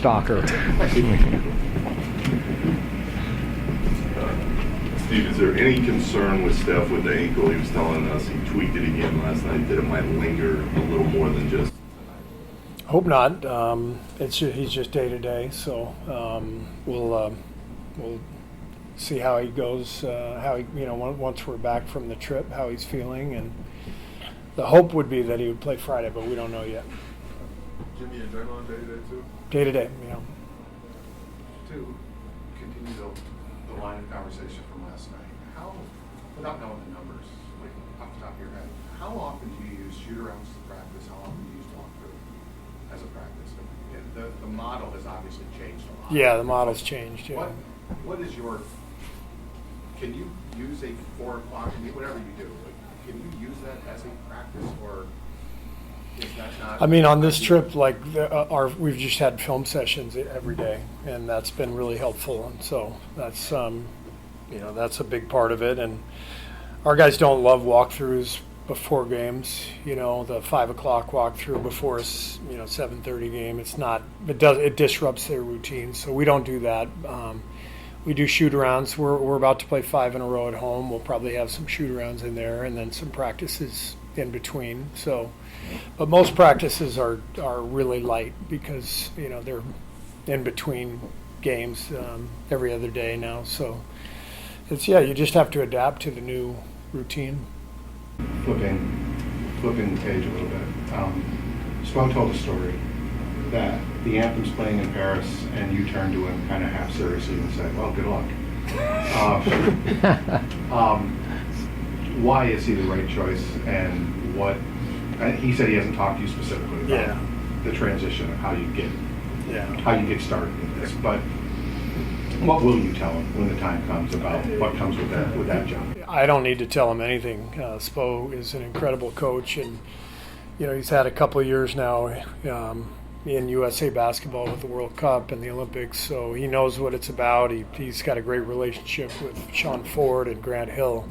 stalker. Steve, is there any concern with Steph with the ankle? He was telling us he tweaked it again last night, that it might linger a little more than just tonight. Hope not. He's just day to day, so we'll see how he goes. Once we're back from the trip, how he's feeling, and the hope would be that he would play Friday, but we don't know yet. Jimmy and Draymond day to day too. Day to day, To continue the line of conversation from last night, how, without knowing the numbers, like off the top of your head, how often do you use shoot-arounds to practice? How often do you use walkthrough as a practice? The model has obviously changed a lot. Yeah, the model's changed. Yeah. What is your? Can you use a 4 o'clock? Whatever you do, like, can you use that as a practice, or is that not? I mean, on this trip, like we've just had film sessions every day, and that's been really helpful. And so that's that's a big part of it. And our guys don't love walkthroughs before games. The 5 o'clock walkthrough before 7:30 game. It disrupts their routine, so we don't do that. We do shoot-arounds. We're about to play 5 in a row at home. We'll probably have some shoot-arounds in there, and then some practices in between. So, but most practices are really light because they're in between games every other day now. So it's you just have to adapt to the new routine. Flipping the page a little bit. Spo told a story that the anthem's playing in Paris, and you turned to him kind of half seriously and said, "Well, good luck." Why is he the right choice, and what? He said he hasn't talked to you specifically about the transition of how you get started in this, but what will you tell him when the time comes about what comes with that job? I don't need to tell him anything. Spo is an incredible coach, and he's had a couple of years now in USA basketball with the World Cup and the Olympics, so he knows what it's about. He's got a great relationship with Sean Ford and Grant Hill.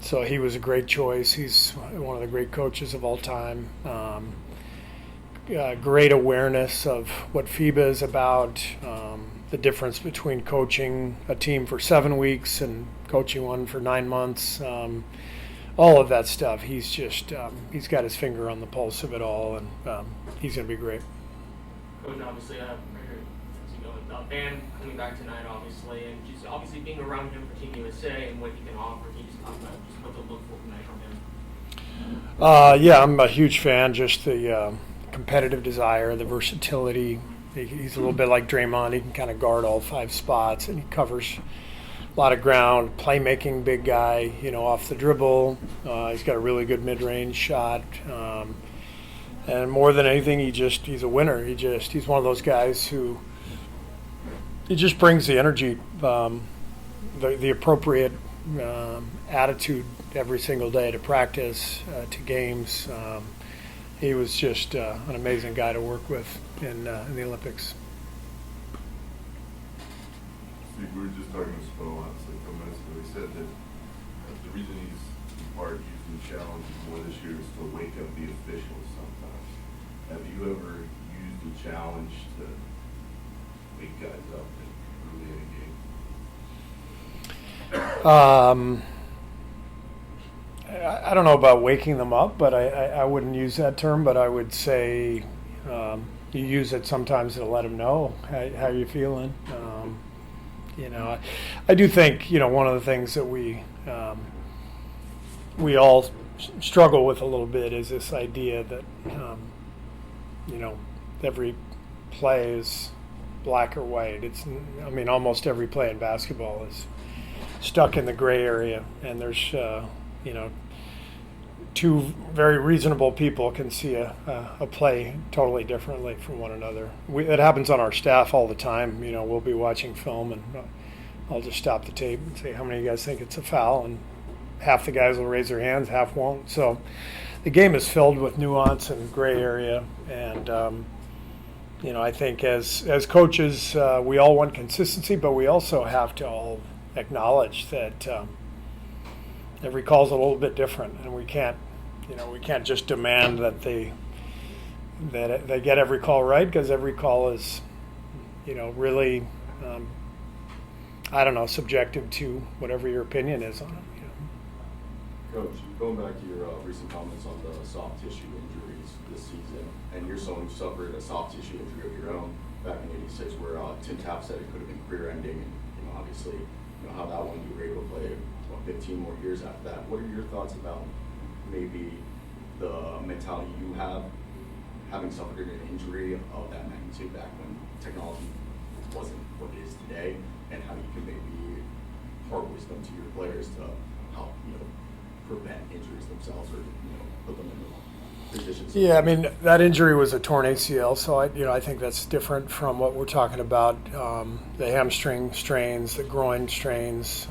So he was a great choice. He's one of the great coaches of all time. Great awareness of what FIBA is about, the difference between coaching a team for 7 weeks and coaching one for 9 months. All of that stuff. He's just he's got his finger on the pulse of it all, and he's going to be great. Coach, obviously, Van coming back tonight, obviously, and just obviously being around him for Team USA and what he can offer. Can you just talk about just what to look for tonight from him? I'm a huge fan. Just the competitive desire, the versatility. He's a little bit like Draymond. He can kind of guard all 5 spots, and he covers a lot of ground. Playmaking big guy, off the dribble. He's got a really good mid-range shot. And more than anything, he's a winner. He's one of those guys who he just brings the energy, the appropriate attitude every single day to practice, to games. He was just an amazing guy to work with in the Olympics. Steve, we were just talking to Spo, honestly, a couple minutes ago. He said that the reason he's in part using the challenge more this year is to wake up the officials sometimes. Have you ever used the challenge to wake guys up early in a game? I don't know about waking them up, but I wouldn't use that term, but I would say you use it sometimes to let them know how you're feeling. I do think, one of the things that we all struggle with a little bit is this idea that, every play is black or white. Almost every play in basketball is stuck in the gray area, and there's, two very reasonable people can see a play totally differently from one another. It happens on our staff all the time. We'll be watching film, and I'll just stop the tape and say, how many of you guys think it's a foul? And half the guys will raise their hands, half won't. So the game is filled with nuance and gray area. And, I think as coaches, we all want consistency, but we also have to all acknowledge that every call's a little bit different, and we can't just demand that they that they get every call right, because every call is, really, I don't know, subjective to whatever your opinion is on it. Coach, going back to your recent comments on the soft tissue injuries this season, and you're someone who suffered a soft tissue injury of your own back in '86, where Tim Tapp said it could have been career-ending, and obviously, how that one you were able to play 15 more years after that. What are your thoughts about maybe the mentality you have, having suffered an injury of that magnitude back when technology wasn't what it is today, and how you can maybe impart wisdom to your players to help prevent injuries themselves, or put them in the positions? Yeah, I mean, that injury was a torn ACL, so I think that's different from what we're talking about. The hamstring strains, the groin strains,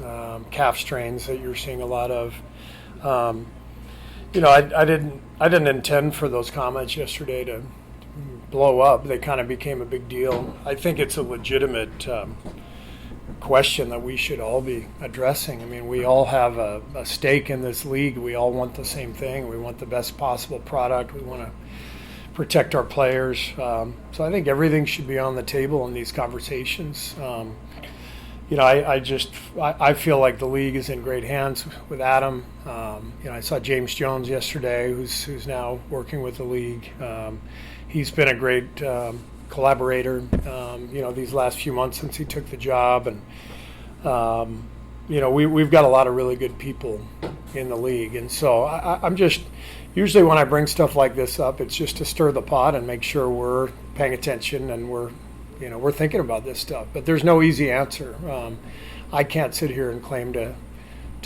calf strains that you're seeing a lot of. I didn't intend for those comments yesterday to blow up. They kind of became a big deal. I think it's a legitimate question that we should all be addressing. I mean, we all have a stake in this league. We all want the same thing. We want the best possible product. We want to protect our players. So I think everything should be on the table in these conversations. I feel like the league is in great hands with Adam. I saw James Jones yesterday, who's now working with the league. He's been a great collaborator, these last few months since he took the job, and we've got a lot of really good people in the league, and so I'm just usually when I bring stuff like this up, it's just to stir the pot and make sure we're paying attention and we're thinking about this stuff. But there's no easy answer. I can't sit here and claim to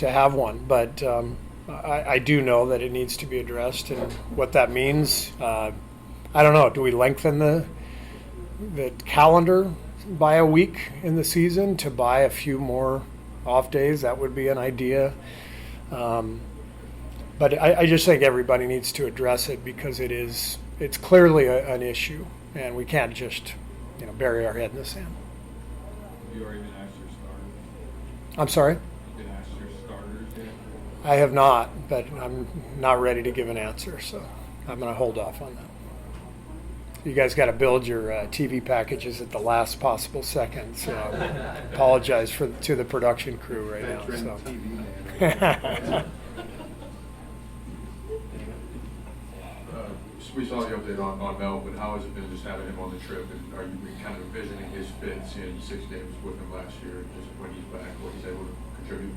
have one, but I do know that it needs to be addressed, and what that means, I don't know. Do we lengthen the calendar by a week in the season to buy a few more off days? That would be an idea. But I just think everybody needs to address it, because it's clearly an issue, and we can't just bury our head in the sand. You already been asked your starters? I'm sorry? You been asked your starters yet? I have not, but I'm not ready to give an answer, so I'm going to hold off on that. You guys got to build your TV packages at the last possible second, so apologize to the production crew right now. So. We saw the update on Mel, but how has it been just having him on the trip, and are you kind of envisioning his fit, seeing 6 games with him last year, just when he's back, what he's able to contribute?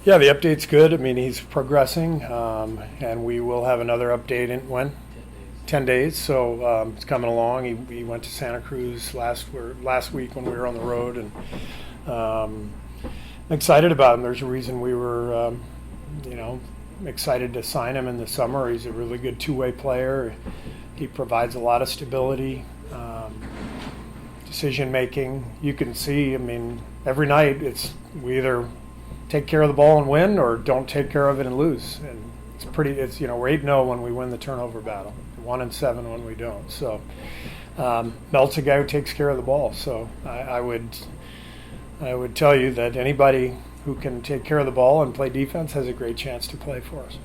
Yeah, the update's good. I mean, he's progressing, and we will have another update in when? 10 days. So it's coming along. He went to Santa Cruz last week when we were on the road, and I'm excited about him. There's a reason we were, excited to sign him in the summer. He's a really good two-way player. He provides a lot of stability, decision making. You can see, I mean, every night we either take care of the ball and win, or don't take care of it and lose. And we're 8-0 when we win the turnover battle, 1-7 when we don't. So Melt's a guy who takes care of the ball. So I would tell you that anybody who can take care of the ball and play defense has a great chance to play for us.